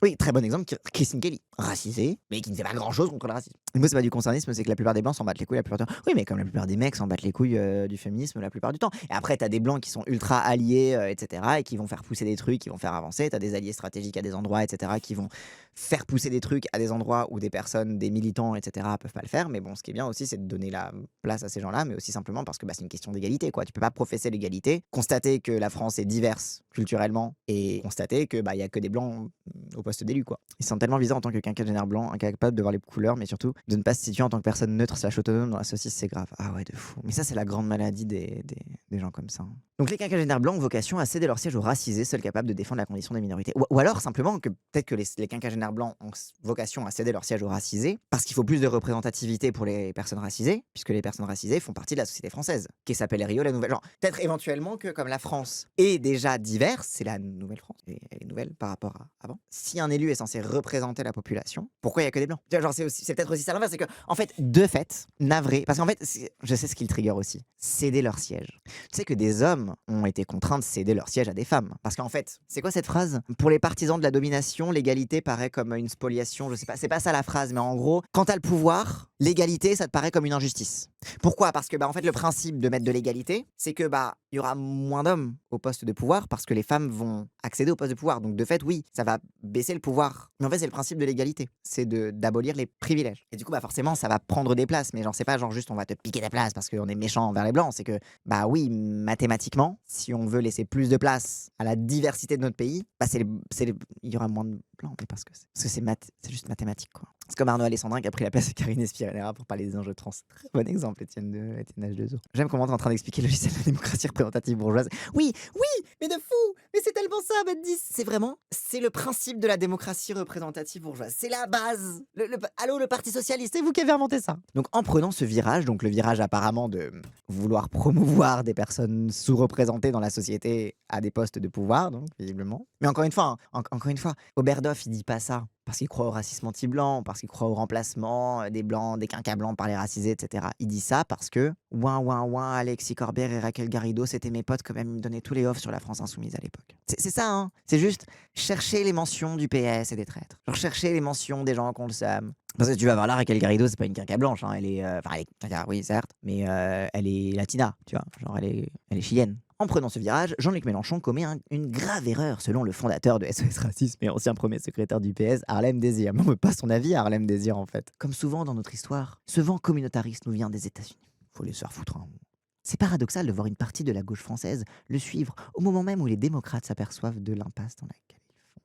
Oui, très bon exemple, Christine Kelly, racisée, mais qui ne fait pas grand-chose contre le racisme. Moi, c'est pas du concernisme, c'est que la plupart des blancs s'en battent les couilles la plupart du temps. Oui, mais comme la plupart des mecs s'en battent les couilles du féminisme la plupart du temps. Et après, t'as des blancs qui sont ultra alliés, etc., et qui vont faire pousser des trucs, qui vont faire avancer. T'as des alliés stratégiques à des endroits, etc., qui vont faire pousser des trucs à des endroits où des personnes, des militants, etc., peuvent pas le faire. Mais bon, ce qui est bien aussi, c'est de donner la place à ces gens-là, mais aussi simplement parce que c'est une question d'égalité, quoi. Tu peux pas professer l'égalité, constater que la France est diverse culturellement, et constater que y a que des blancs au poste d'élu, quoi. Ils sont tellement bizarres en tant que quinquagénaire blanc, incapable de voir les couleurs, mais surtout de ne pas se situer en tant que personne neutre / autonome dans la saucisse, c'est grave. Ah ouais, de fou. Mais ça, c'est la grande maladie des gens comme ça. Donc les quinquagénaires blancs ont vocation à céder leur siège aux racisés, seuls capables de défendre la condition des minorités. Ou alors simplement que peut-être que les quinquagénaires blancs ont vocation à céder leur siège aux racisés, parce qu'il faut plus de représentativité pour les personnes racisées, puisque les personnes racisées font partie de la société française, qui s'appelle Rio la nouvelle. Genre, peut-être éventuellement que comme la France est déjà diverse, c'est la nouvelle France, et elle est nouvelle par rapport à avant. Si un élu est censé représenter la population, pourquoi il y a que des blancs? Genre c'est peut-être aussi ça l'inverse, c'est que en fait de fait navré, parce qu'en fait je sais ce qui le trigger aussi, céder leur siège. Tu sais que des hommes ont été contraints de céder leur siège à des femmes, parce qu'en fait c'est quoi cette phrase? Pour les partisans de la domination, l'égalité paraît comme une spoliation, je sais pas, c'est pas ça la phrase, mais en gros quand t'as le pouvoir, l'égalité ça te paraît comme une injustice. Pourquoi? Parce que en fait le principe de mettre de l'égalité, c'est que il y aura moins d'hommes au poste de pouvoir parce que les femmes vont accéder au poste de pouvoir. Donc de fait, oui, ça va baisser le pouvoir. Mais en fait, c'est le principe de l'égalité. C'est d'abolir les privilèges. Et du coup, forcément, ça va prendre des places. Mais genre, c'est pas genre juste on va te piquer ta place parce qu'on est méchant envers les blancs. C'est que, oui, mathématiquement, si on veut laisser plus de place à la diversité de notre pays, il y aura moins de blancs. Mais parce que c'est juste mathématique, quoi. C'est comme Arnaud Alessandrin qui a pris la place de Karine Espiranera pour parler des enjeux trans. Très bon exemple, Étienne H2O. J'aime comment tu es en train d'expliquer le logiciel de la démocratie représentative bourgeoise. Oui, mais de fou. Mais c'est tellement ça, Baptiste. C'est le principe de la démocratie représentative bourgeoise. C'est la base. Allô, le Parti Socialiste, c'est vous qui avez inventé ça. Donc en prenant ce virage, donc le virage apparemment de vouloir promouvoir des personnes sous-représentées dans la société à des postes de pouvoir, donc visiblement. Mais encore une fois, Oberhof, il dit pas ça parce qu'il croit au racisme anti-blanc, parce qu'il croit au remplacement des blancs, des quinquas blancs par les racisés, etc. Il dit ça parce que Alexis Corbière et Raquel Garrido, c'était mes potes quand même, ils me donnaient tous les offs sur la France insoumise à l'époque. C'est ça, hein. C'est juste chercher les mentions du PS et des traîtres. Genre chercher les mentions des gens qu'on le sème. Parce que tu vas voir là, Raquel Garrido, c'est pas une caca blanche, hein. Elle est, enfin, elle est caca, oui, certes, mais elle est latina, tu vois. Genre, elle est chilienne. En prenant ce virage, Jean-Luc Mélenchon commet une grave erreur selon le fondateur de SOS Racisme et ancien premier secrétaire du PS, Harlem Désir. Mais on veut pas son avis à Harlem Désir en fait. Comme souvent dans notre histoire, ce vent communautariste nous vient des États-Unis. Faut les faire foutre un moment. C'est paradoxal de voir une partie de la gauche française le suivre au moment même où les démocrates s'aperçoivent de l'impasse dans laquelle ils font.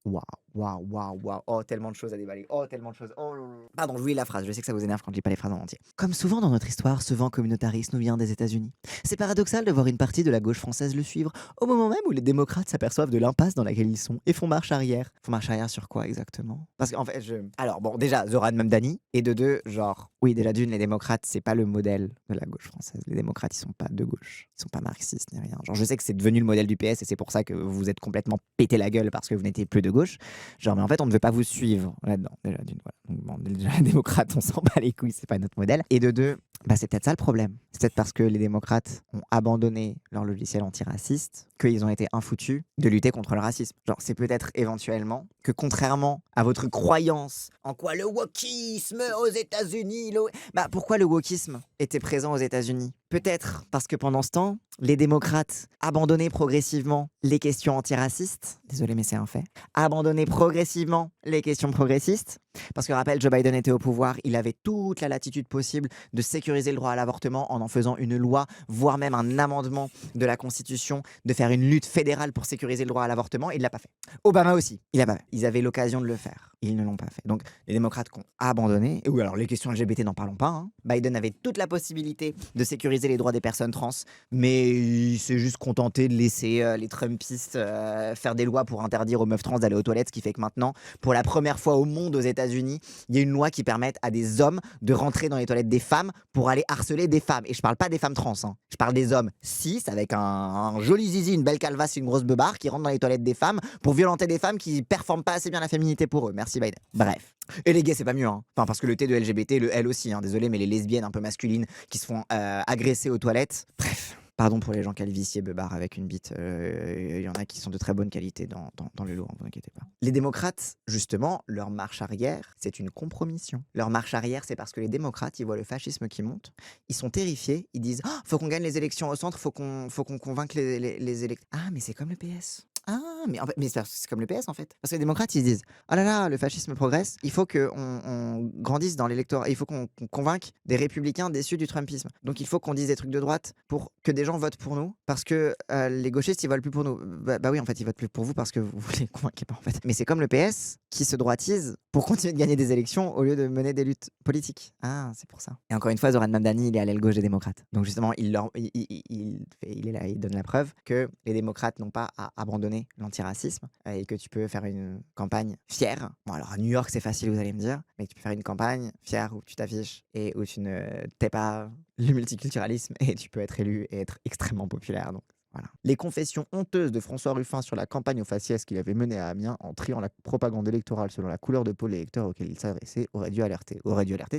Waouh, waouh, waouh, waouh. Oh, tellement de choses à déballer. Oh, tellement de choses. Oh, pardon, je vous lis la phrase. Je sais que ça vous énerve quand je lis pas les phrases en entier. Comme souvent dans notre histoire, ce vent communautariste nous vient des États-Unis. C'est paradoxal de voir une partie de la gauche française le suivre au moment même où les démocrates s'aperçoivent de l'impasse dans laquelle ils sont et font marche arrière. Font marche arrière sur quoi exactement? Parce qu'en fait, alors bon, déjà, Zoran Mamdani, et de deux, genre, oui, déjà d'une, les démocrates, c'est pas le modèle de la gauche française. Les démocrates, ils sont pas de gauche. Ils sont pas marxistes ni rien. Genre, je sais que c'est devenu le modèle du PS et c'est pour ça que vous êtes complètement pété la gueule parce que vous n'étiez plus de gauche. Genre, mais en fait, on ne veut pas vous suivre là-dedans. Déjà, d'une, voilà. Donc, bon, déjà, les démocrates, on s'en bat les couilles, c'est pas notre modèle. Et de deux, bah, c'est peut-être ça le problème. C'est peut-être parce que les démocrates ont abandonné leur logiciel antiraciste qu'ils ont été infoutus de lutter contre le racisme. Genre, c'est peut-être éventuellement que contrairement à votre croyance en quoi le wokisme aux États-Unis, bah pourquoi le wokisme était présent aux États-Unis? Peut-être parce que pendant ce temps, les démocrates abandonnaient progressivement les questions antiracistes. Désolé, mais c'est un fait. Abandonnaient progressivement les questions progressistes. Parce que, rappel, Joe Biden était au pouvoir, il avait toute la latitude possible de sécuriser le droit à l'avortement en faisant une loi, voire même un amendement de la Constitution, de faire une lutte fédérale pour sécuriser le droit à l'avortement. Il ne l'a pas fait. Obama aussi, il l'a pas fait. Ils avaient l'occasion de le faire. Ils ne l'ont pas fait. Donc, les démocrates qui ont abandonné, et oui, alors les questions LGBT, n'en parlons pas, hein. Biden avait toute la possibilité de sécuriser les droits des personnes trans, mais il s'est juste contenté de laisser les Trumpistes faire des lois pour interdire aux meufs trans d'aller aux toilettes, ce qui fait que maintenant, pour la première fois au monde aux États-Unis, il y a une loi qui permet à des hommes de rentrer dans les toilettes des femmes pour aller harceler des femmes. Et je parle pas des femmes trans, hein. Je parle des hommes cis avec un joli zizi, une belle calvasse, une grosse beubare qui rentrent dans les toilettes des femmes pour violenter des femmes qui performent pas assez bien la féminité pour eux. Merci Biden. Bref. Et les gays, c'est pas mieux, hein. Enfin, parce que le T de LGBT, le L aussi, hein. Désolé, mais les lesbiennes un peu masculines qui se font agresser aux toilettes. Bref. Pardon pour les gens calvissiers, beubards avec une bite. Il y en a qui sont de très bonne qualité dans le lot, ne vous inquiétez pas. Les démocrates, justement, leur marche arrière, c'est une compromission. Leur marche arrière, c'est parce que les démocrates, ils voient le fascisme qui monte, ils sont terrifiés, ils disent « faut qu'on gagne les élections au centre, faut qu'on convainque les électeurs. » Ah, mais c'est comme le PS. Ah, mais, en fait, mais c'est comme le PS en fait. Parce que les démocrates, ils se disent « oh là là, le fascisme progresse, il faut qu'on grandisse dans l'électorat, il faut qu'on convainque des républicains déçus du Trumpisme. Donc il faut qu'on dise des trucs de droite pour que des gens votent pour nous, parce que les gauchistes, ils votent plus pour nous. » Bah oui, en fait, ils votent plus pour vous parce que vous les convainquez pas en fait. Mais c'est comme le PS qui se droitise pour continuer de gagner des élections au lieu de mener des luttes politiques. Ah, c'est pour ça. Et encore une fois, Zoran Mamdani, il est à l'aile gauche des démocrates. Donc justement, il est là, il donne la preuve que les démocrates n'ont pas à abandonner l'antiracisme et que tu peux faire une campagne fière. Bon, alors à New York, c'est facile, vous allez me dire, mais tu peux faire une campagne fière où tu t'affiches et où tu ne tais pas le multiculturalisme et tu peux être élu et être extrêmement populaire. Donc voilà. Les confessions honteuses de François Ruffin sur la campagne au faciès qu'il avait menée à Amiens en triant la propagande électorale selon la couleur de peau des électeurs auxquels il s'adressait aurait dû alerter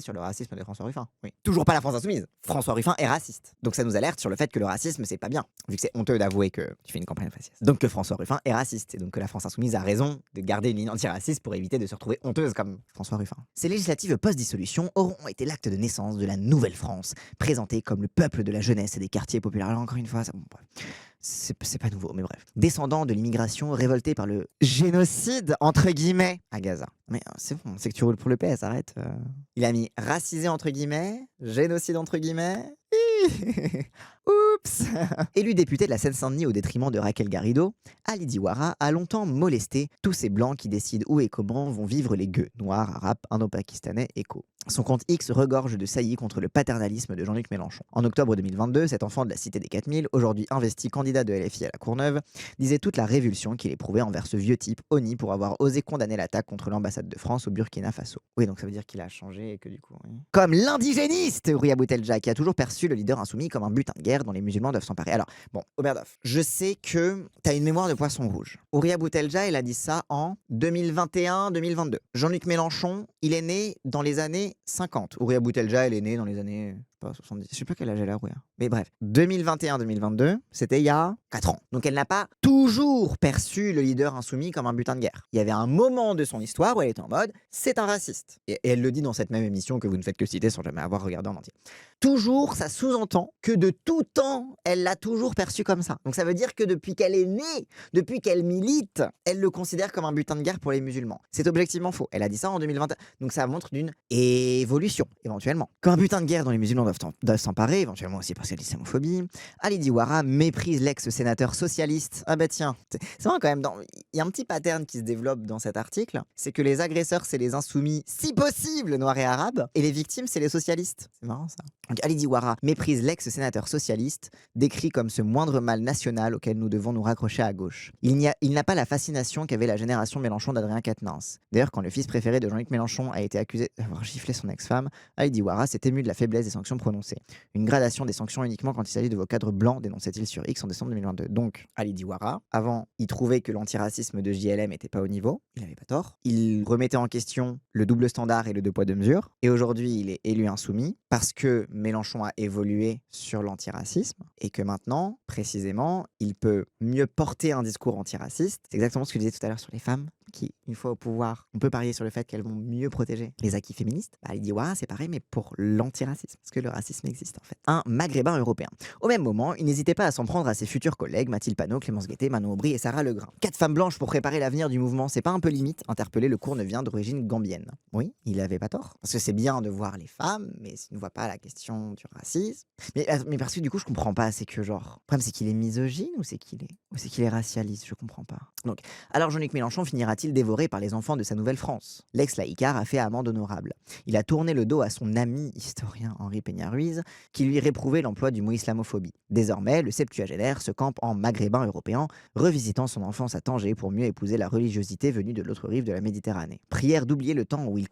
sur le racisme de François Ruffin. Oui. Toujours pas la France insoumise. François Ruffin est raciste. Donc ça nous alerte sur le fait que le racisme, c'est pas bien. Vu que c'est honteux d'avouer que tu fais une campagne au faciès. Donc que François Ruffin est raciste. Et donc que la France insoumise a raison de garder une ligne antiraciste pour éviter de se retrouver honteuse comme François Ruffin. Ces législatives post-dissolution auront été l'acte de naissance de la nouvelle France, présentée comme le peuple de la jeunesse et des quartiers populaires. Alors encore une fois, c'est pas nouveau, mais bref. Descendant de l'immigration révolté par le génocide, entre guillemets, à Gaza. Mais c'est bon, c'est que tu roules pour le PS, arrête. Il a mis racisé, entre guillemets, génocide, entre guillemets. Oups. Élu député de la Seine-Saint-Denis au détriment de Raquel Garrido, Ali Diawara a longtemps molesté tous ces blancs qui décident où et comment vont vivre les gueux, noirs, arabes, indo-pakistanais, éco. Son compte X regorge de saillies contre le paternalisme de Jean-Luc Mélenchon. En octobre 2022, cet enfant de la cité des 4000, aujourd'hui investi candidat de LFI à la Courneuve, disait toute la révulsion qu'il éprouvait envers ce vieux type honni pour avoir osé condamner l'attaque contre l'ambassade de France au Burkina Faso. Oui, donc ça veut dire qu'il a changé et que du coup... Oui. Comme l'indigéniste Rouya Boutelja, qui a toujours perçu le leader insoumis comme un butin de guerre dont les musulmans doivent s'emparer. Alors, bon, Oberdoff, je sais que t'as une mémoire de poisson rouge. Rouya Boutelja, il a dit ça en 2021-2022. Jean-Luc Mélenchon, il est né dans les années 50. Rouya Boutelja, elle est née dans les années... pas 70. Je sais pas quel âge elle a, Rouya. Mais bref, 2021-2022, c'était il y a 4 ans. Donc elle n'a pas toujours perçu le leader insoumis comme un butin de guerre. Il y avait un moment de son histoire où elle était en mode « c'est un raciste ». Et elle le dit dans cette même émission que vous ne faites que citer sans jamais avoir regardé en entier. Toujours, ça sous-entend que de tout temps, elle l'a toujours perçu comme ça. Donc ça veut dire que depuis qu'elle est née, depuis qu'elle milite, elle le considère comme un butin de guerre pour les musulmans. C'est objectivement faux. Elle a dit ça en 2021. Donc ça montre d'une évolution, éventuellement. Quand un butin de guerre dont les musulmans doivent s'emparer, éventuellement aussi parce qu'il y a l'islamophobie, Ali Diawara méprise l'ex-sénateur socialiste. Ah bah tiens, c'est vrai quand même, il y a un petit pattern qui se développe dans cet article, c'est que les agresseurs, c'est les insoumis, si possible, noirs et arabes, et les victimes, c'est les socialistes. C'est marrant ça. Donc Ali Diawara méprise l'ex-sénateur socialiste, décrit comme ce moindre mal national auquel nous devons nous raccrocher à gauche. Il n'a pas la fascination qu'avait la génération Mélenchon d'Adrien Quatennens. D'ailleurs, quand le fils préféré de Jean-Luc Mélenchon a été accusé d'avoir giflé son ex-femme, Ali Diawara s'est ému de la faiblesse des sanctions prononcées. Une gradation des sanctions uniquement quand il s'agit de vos cadres blancs, dénonçait-il sur X en décembre 2022. Donc, Ali Diawara, avant, il trouvait que l'antiracisme de JLM n'était pas au niveau, il n'avait pas tort. Il remettait en question le double standard et le deux poids deux mesures. Et aujourd'hui, il est élu insoumis parce que Mélenchon a évolué sur l'antiracisme et que maintenant, précisément, il peut mieux porter un discours antiraciste. C'est exactement ce que je disais tout à l'heure sur les femmes qui, une fois au pouvoir, on peut parier sur le fait qu'elles vont mieux protéger les acquis féministes. Ali Diawara, c'est pareil, mais pour l'antiracisme, parce que le racisme existe en fait. Un maghrébin européen. Au même moment, il n'hésitait pas à s'en prendre à ses futurs collègues Mathilde Panot, Clémence Guettet, Manon Aubry et Sarah Legrain. 4 femmes blanches pour préparer l'avenir du mouvement, c'est pas un peu limite? Interpellé, le cournevien d'origine gambienne. Oui, il avait pas tort. Parce que c'est bien de voir les femmes, mais s'il ne voit pas la question du racisme. Mais parce que du coup, je comprends pas, c'est que genre. Le problème, c'est qu'il est misogyne ou c'est qu'il est racialiste? Je comprends pas. Donc, alors Jean-Luc Mélenchon finira-t-il dévoré par les enfants de sa nouvelle France? L'ex-laïcard a fait amende honorable. Il a tourné le dos à son ami historien Henri Peña-Ruiz, qui lui réprouvait l'emploi du mot islamophobie. Désormais, le septuagénaire se campe en maghrébin européen, revisitant son enfance à Tanger pour mieux épouser la religiosité venue de l'autre rive de la Méditerranée. Prière d'oublier le temps où il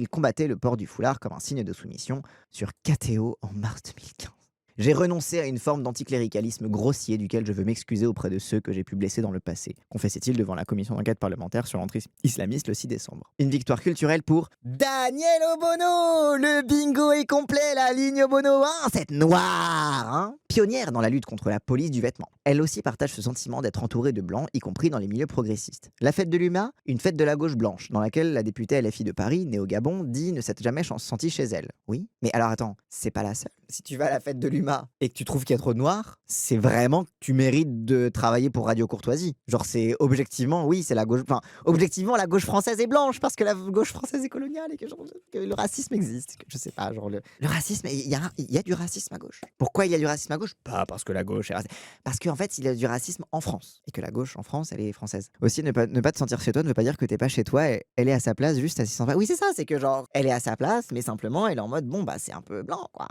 combattait le port du foulard comme un signe de soumission sur KTO en mars 2015. J'ai renoncé à une forme d'anticléricalisme grossier duquel je veux m'excuser auprès de ceux que j'ai pu blesser dans le passé, confessait-il devant la commission d'enquête parlementaire sur l'entrée islamiste le 6 décembre. Une victoire culturelle pour Daniel Obono. Le bingo est complet, la ligne Obono 1, cette noire, hein. Pionnière dans la lutte contre la police du vêtement. Elle aussi partage ce sentiment d'être entourée de blancs, y compris dans les milieux progressistes. La fête de l'UMA, une fête de la gauche blanche, dans laquelle la députée LFI de Paris, née au Gabon, dit ne s'être jamais sentie chez elle. Oui, mais alors attends, c'est pas la seule. Si tu vas à la fête de l'UMA et que tu trouves qu'il y a trop de noirs, c'est vraiment que tu mérites de travailler pour Radio Courtoisie. Genre c'est objectivement, oui, c'est la gauche. Enfin, objectivement, la gauche française est blanche parce que la gauche française est coloniale et que le racisme existe. Je sais pas, genre le racisme, il y a du racisme à gauche. Pourquoi il y a du racisme à gauche? Pas parce que la gauche est raciste. Parce qu'en fait, il y a du racisme en France. Et que la gauche en France, elle est française. Aussi, ne pas te sentir chez toi ne veut pas dire que t'es pas chez toi. Elle est à sa place juste à 600 pas. Oui, c'est ça, c'est que genre, elle est à sa place, mais simplement, elle est en mode, bon, bah, c'est un peu blanc, quoi.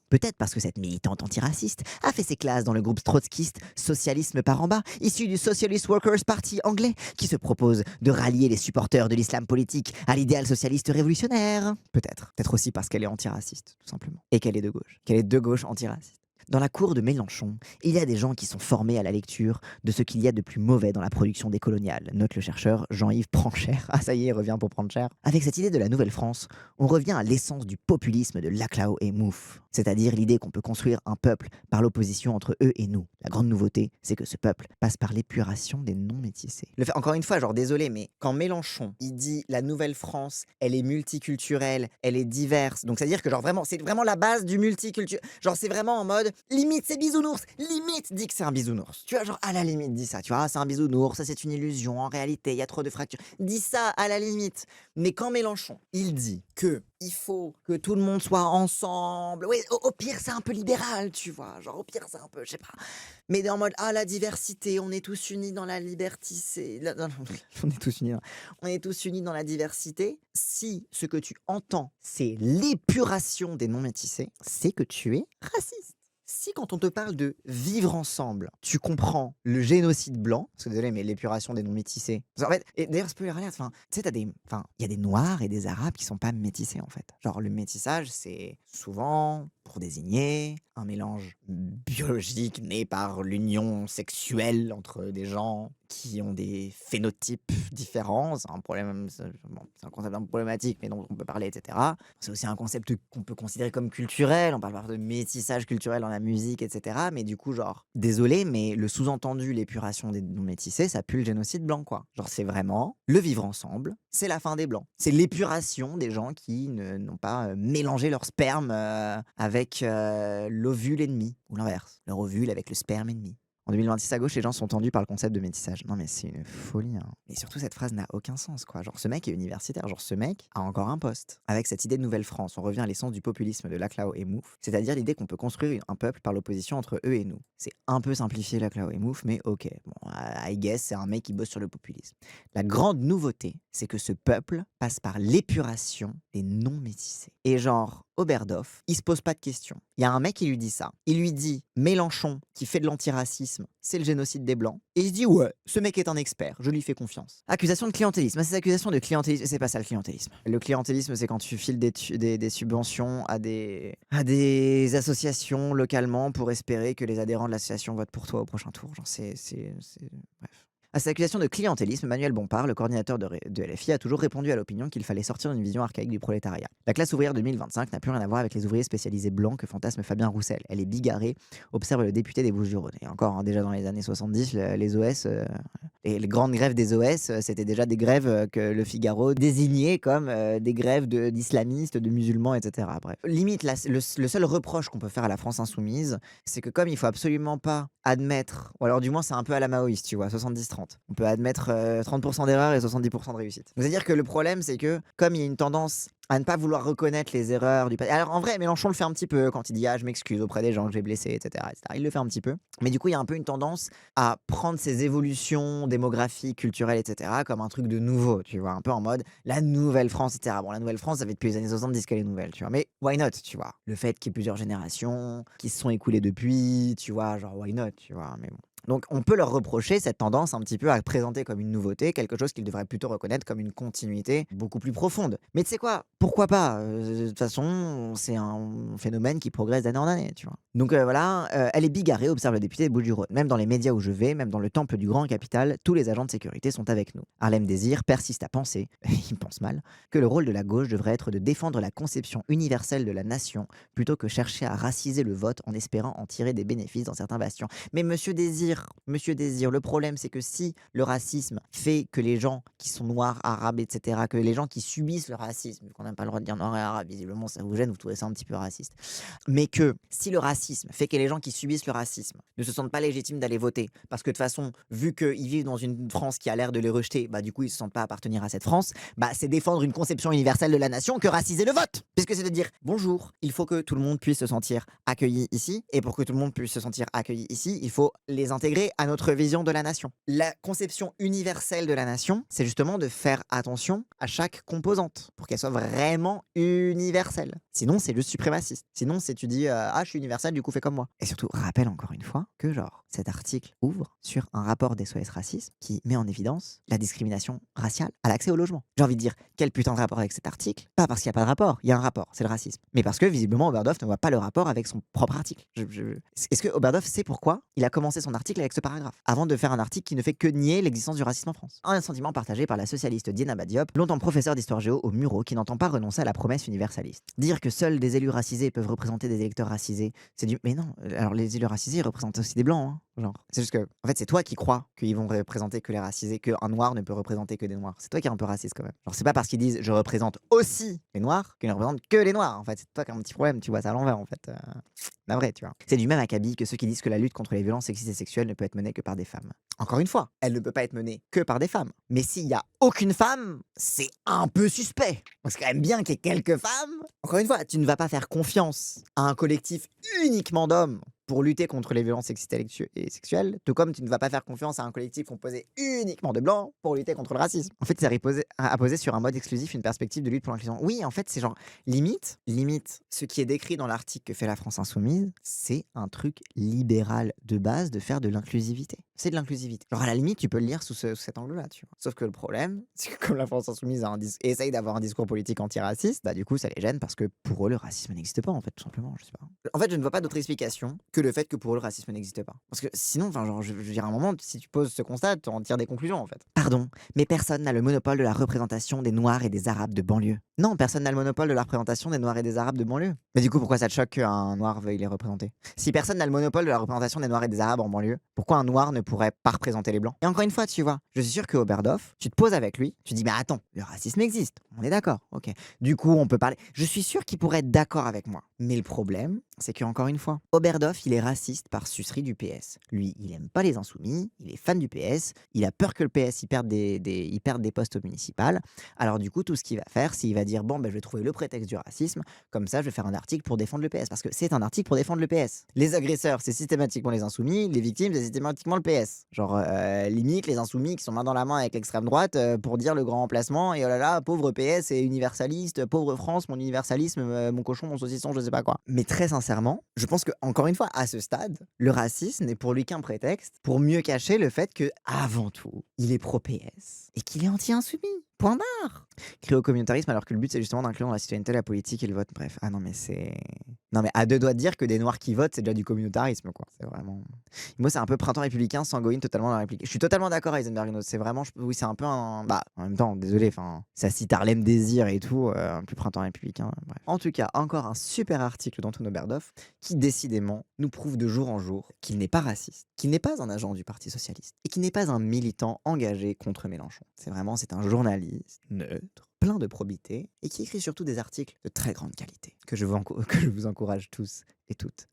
Peut-être parce que cette militante antiraciste a fait ses classes dans le groupe trotskiste Socialisme par en bas, issu du Socialist Workers' Party anglais, qui se propose de rallier les supporters de l'islam politique à l'idéal socialiste révolutionnaire. Peut-être aussi parce qu'elle est antiraciste, tout simplement. Et qu'elle est de gauche antiraciste. Dans la cour de Mélenchon, il y a des gens qui sont formés à la lecture de ce qu'il y a de plus mauvais dans la production décoloniale, note le chercheur Jean-Yves Prancher. Ah ça y est, il revient pour prendre cher. Avec cette idée de la Nouvelle-France, on revient à l'essence du populisme de Laclao et Mouffe, c'est-à-dire l'idée qu'on peut construire un peuple par l'opposition entre eux et nous. La grande nouveauté, c'est que ce peuple passe par l'épuration des non-métissés. Encore une fois, genre désolé, mais quand Mélenchon, il dit la Nouvelle-France, elle est multiculturelle, elle est diverse, donc c'est-à-dire que genre vraiment, c'est vraiment la base du multiculturel. Genre c'est vraiment en mode limite c'est bisounours, limite dit que c'est un bisounours. Tu vois, genre à la limite dis ça, tu vois, c'est un bisounours, ça c'est une illusion, en réalité il y a trop de fractures. Dis ça à la limite. Mais quand Mélenchon, il dit que il faut que tout le monde soit ensemble, oui, au pire c'est un peu libéral, tu vois, genre au pire c'est un peu, je sais pas. Mais en mode la diversité, on est tous unis dans la liberté, on est tous unis dans la diversité. Si ce que tu entends c'est l'épuration des non-métissés, c'est que tu es raciste. Si quand on te parle de vivre ensemble, tu comprends le génocide blanc, parce que désolé, mais l'épuration des non-métissés. En fait, et d'ailleurs, spoiler alert, tu sais, il y a des noirs et des arabes qui sont pas métissés en fait. Genre le métissage, c'est souvent pour désigner un mélange biologique né par l'union sexuelle entre des gens qui ont des phénotypes différents. C'est un problème, c'est un concept un peu problématique, mais dont on peut parler, etc. C'est aussi un concept qu'on peut considérer comme culturel. On parle parfois de métissage culturel dans la musique, etc. Mais du coup, genre, désolé, mais le sous-entendu, l'épuration des non-métissés, ça pue le génocide blanc, quoi. Genre, c'est vraiment le vivre ensemble, c'est la fin des blancs. C'est l'épuration des gens qui n'ont pas mélangé leur sperme avec l'ovule ennemi, ou l'inverse, leur ovule avec le sperme ennemi. En 2026 à gauche, les gens sont tendus par le concept de métissage. Non mais c'est une folie, hein. Et surtout cette phrase n'a aucun sens, quoi. Genre ce mec est universitaire, genre ce mec a encore un poste. Avec cette idée de Nouvelle-France, on revient à l'essence du populisme de Laclao et Mouffe, c'est-à-dire l'idée qu'on peut construire un peuple par l'opposition entre eux et nous. C'est un peu simplifié Laclao et Mouffe, mais ok, bon, I guess c'est un mec qui bosse sur le populisme. La grande nouveauté, c'est que ce peuple passe par l'épuration des non-métissés. Et genre, Oberdorf, il se pose pas de questions. Il y a un mec qui lui dit ça. Il lui dit Mélenchon, qui fait de l'antiracisme, c'est le génocide des Blancs. Et il se dit ouais, ce mec est un expert, je lui fais confiance. Accusation de clientélisme. Ces accusations de clientélisme, c'est pas ça le clientélisme. Le clientélisme, c'est quand tu files des subventions à des associations localement pour espérer que les adhérents de l'association votent pour toi au prochain tour. Genre bref. À cette accusation de clientélisme, Manuel Bompard, le coordinateur de LFI, a toujours répondu à l'opinion qu'il fallait sortir d'une vision archaïque du prolétariat. La classe ouvrière de 2025 n'a plus rien à voir avec les ouvriers spécialisés blancs que fantasme Fabien Roussel. Elle est bigarrée, observe le député des Bouches-du-Rhône. Et encore, hein, déjà dans les années 70, les OS et les grandes grèves des OS, c'était déjà des grèves que le Figaro désignait comme des grèves d'islamistes, de musulmans, etc. Bref. Limite, le seul reproche qu'on peut faire à la France insoumise, c'est que comme il faut absolument pas admettre, ou alors du moins c'est un peu à la maoïste, tu vois, 70-30. On peut admettre 30% d'erreurs et 70% de réussite. C'est-à-dire que le problème, c'est que comme il y a une tendance à ne pas vouloir reconnaître les erreurs du passé. Alors en vrai, Mélenchon le fait un petit peu quand il dit « Ah, je m'excuse auprès des gens que j'ai blessés, etc., etc. » Il le fait un petit peu. Mais du coup, il y a un peu une tendance à prendre ces évolutions démographiques, culturelles, etc. comme un truc de nouveau, tu vois. Un peu en mode « La nouvelle France, etc. » Bon, la nouvelle France, ça fait depuis les années 70 qu'elle est nouvelle, tu vois. Mais why not, tu vois. Le fait qu'il y ait plusieurs générations qui se sont écoulées depuis, tu vois, genre why not, tu vois. Mais bon. Donc on peut leur reprocher cette tendance un petit peu à présenter comme une nouveauté, quelque chose qu'ils devraient plutôt reconnaître comme une continuité beaucoup plus profonde. Mais tu sais quoi, pourquoi pas. De toute façon, c'est un phénomène qui progresse d'année en année, tu vois. Donc voilà, elle est bigarrée, observe le député de Bouches-du-Rhône. Même dans les médias où je vais, même dans le temple du grand capital, tous les agents de sécurité sont avec nous. Harlem Désir persiste à penser, il pense mal, que le rôle de la gauche devrait être de défendre la conception universelle de la nation plutôt que chercher à raciser le vote en espérant en tirer des bénéfices dans certains bastions. Mais Monsieur Désir, le problème c'est que si le racisme fait que les gens qui sont noirs, arabes, etc., que les gens qui subissent le racisme, qu'on n'a pas le droit de dire noir et arabe, visiblement ça vous gêne, vous trouvez ça un petit peu raciste, mais que si le racisme fait que les gens qui subissent le racisme ne se sentent pas légitimes d'aller voter, parce que de toute façon, vu qu'ils vivent dans une France qui a l'air de les rejeter, bah du coup ils se sentent pas appartenir à cette France, bah c'est défendre une conception universelle de la nation que raciser le vote, puisque c'est de dire bonjour, il faut que tout le monde puisse se sentir accueilli ici, et pour que tout le monde puisse se sentir accueilli ici, il faut les intégrer à notre vision de la nation. La conception universelle de la nation, c'est justement de faire attention à chaque composante pour qu'elle soit vraiment universelle. Sinon, c'est juste suprémaciste. Sinon, c'est tu dis ah, je suis universel, du coup, fais comme moi. Et surtout, rappelle encore une fois que genre cet article ouvre sur un rapport des SOS Racisme qui met en évidence la discrimination raciale à l'accès au logement. J'ai envie de dire quel putain de rapport avec cet article. Pas parce qu'il n'y a pas de rapport, il y a un rapport, c'est le racisme. Mais parce que visiblement Oberdorf ne voit pas le rapport avec son propre article. Est-ce que Oberdorf sait pourquoi il a commencé son article avec ce paragraphe, avant de faire un article qui ne fait que nier l'existence du racisme en France? Un sentiment partagé par la socialiste Diana Badiop, longtemps professeure d'histoire géo au Muro, qui n'entend pas renoncer à la promesse universaliste. Dire que seuls des élus racisés peuvent représenter des électeurs racisés, c'est du... Mais non, alors les élus racisés représentent aussi des blancs, hein, genre. C'est juste que, en fait, c'est toi qui crois qu'ils vont représenter que les racisés, qu'un noir ne peut représenter que des noirs. C'est toi qui es un peu raciste quand même. Genre, c'est pas parce qu'ils disent je représente aussi les noirs qu'ils ne représentent que les noirs, en fait. C'est toi qui as un petit problème, tu vois ça à l'envers, en fait. La vraie, tu vois. C'est du même acabit que ceux qui disent que la lutte contre les violences sexistes et sexuelles ne peut être menée que par des femmes. Encore une fois, elle ne peut pas être menée que par des femmes. Mais s'il y a aucune femme, c'est un peu suspect. C'est quand même bien qu'il y ait quelques femmes. Encore une fois, tu ne vas pas faire confiance à un collectif uniquement d'hommes pour lutter contre les violences sexistes et sexuelles, tout comme tu ne vas pas faire confiance à un collectif composé uniquement de blancs pour lutter contre le racisme. En fait, c'est à poser sur un mode exclusif une perspective de lutte pour l'inclusion. Oui, en fait, c'est genre limite, ce qui est décrit dans l'article que fait la France Insoumise, c'est un truc libéral de base de faire de l'inclusivité. c'est de l'inclusivité. Genre à la limite, tu peux le lire sous cet angle-là, tu vois? Sauf que le problème, c'est que comme la France insoumise essaye d'avoir un discours politique antiraciste, bah, du coup, ça les gêne parce que pour eux, le racisme n'existe pas, en fait, tout simplement, je sais pas. En fait, je ne vois pas d'autre explication que le fait que pour eux, le racisme n'existe pas. Parce que sinon, enfin, genre, je veux dire, à un moment, si tu poses ce constat, tu en tires des conclusions, en fait. Pardon, mais personne n'a le monopole de la représentation des Noirs et des Arabes de banlieue. Non, personne n'a le monopole de la représentation des Noirs et des Arabes de banlieue. Mais du coup, pourquoi ça te choque qu'un Noir veuille les représenter? Si personne n'a le monopole de la représentation des Noirs et des Arabes en banlieue, pourquoi un Noir ne pourrait pas représenter les Blancs? Et encore une fois, tu vois, je suis sûr que Oberhof, tu te poses avec lui, tu dis, mais attends, le racisme existe, on est d'accord, ok. Du coup, on peut parler. Je suis sûr qu'il pourrait être d'accord avec moi. Mais le problème, c'est que encore une fois, Oberhof, il est raciste par sucerie du PS. Lui, il aime pas les insoumis, il est fan du PS, il a peur que le PS il perde il perde des postes au municipal. Alors du coup, tout ce qu'il va faire, c'est qu'il va dire bon, ben, je vais trouver le prétexte du racisme, comme ça, je vais faire un article pour défendre le PS, parce que c'est un article pour défendre le PS. Les agresseurs, c'est systématiquement les insoumis, les victimes, c'est systématiquement le PS. Genre limite les insoumis qui sont main dans la main avec l'extrême droite pour dire le grand remplacement et oh là là, pauvre PS et universaliste, pauvre France, mon universalisme, mon cochon, mon saucisson, je sais pas quoi. Mais très sincèrement, je pense que encore une fois, à ce stade, le racisme n'est pour lui qu'un prétexte pour mieux cacher le fait que, avant tout, il est pro-PS et qu'il est anti-insoumis. Point barre. Crier au communautarisme alors que le but c'est justement d'inclure dans la citoyenneté la politique et le vote. Bref, ah non mais c'est... Non mais à deux doigts de dire que des noirs qui votent c'est déjà du communautarisme quoi. C'est vraiment... Moi c'est un peu printemps républicain sans Goïne totalement dans la réplique. Je suis totalement d'accord avec Heisenberg. C'est vraiment... Oui c'est un peu un... Bah en même temps désolé, enfin ça cite Harlem Désir et tout, plus printemps républicain. Bref. En tout cas encore un super article d'Anton Oberhof qui décidément nous prouve de jour en jour qu'il n'est pas raciste, qu'il n'est pas un agent du Parti Socialiste et qu'il n'est pas un militant engagé contre Mélenchon. C'est un journaliste neutre, plein de probité et qui écrit surtout des articles de très grande qualité que je vous encourage tous et toutes